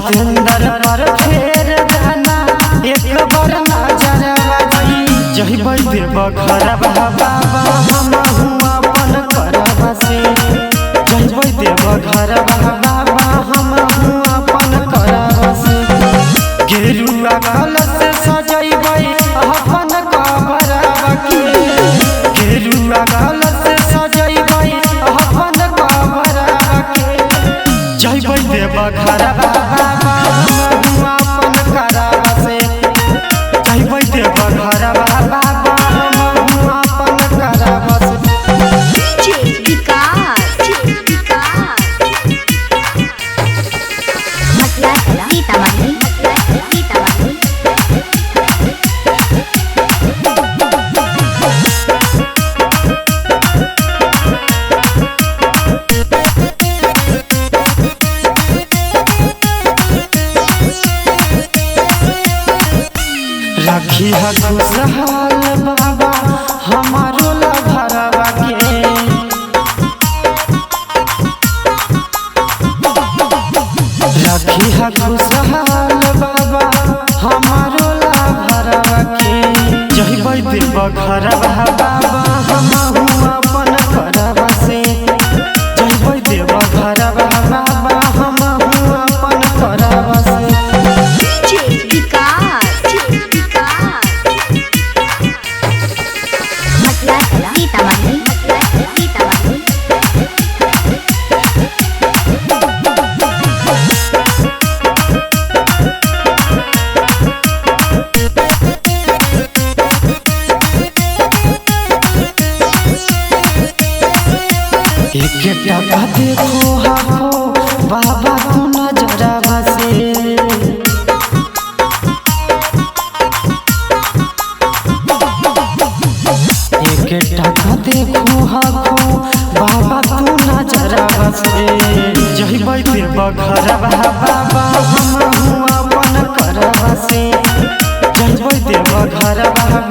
सतेंद्र पर फेर दाना एक बार नजर बाजी जहिबै देव घर बाबा हम हुआ अपन करब से जहिबै देव घर बाबा हम हुआ अपन करब से गेरुआ कलश सजैबै अपन कबरवा के गेरुआ कलश सजैबै अपन कबरवा के जहिबै देव घर बाबा हम हुआ अपन करब से जहिबै देव घर बाबा हम हुआ अपन करब से रखी है खुशहाल बाबा हमारो लभरवा के रखी है खुशहाल बाबा हमारो लभरवा के जहिबै देव घर बाबा हम हुआ अपन करब से जहिबै देव घर बाबा हम हुआ अपन करब से एक टका देखो हो बाबा तू नजरवा से एक टका देखो हो बाबा तू नजरवा से जहिबै देव घर बाबा हम हुआ अपन करब से जहिबै देव घर बाबा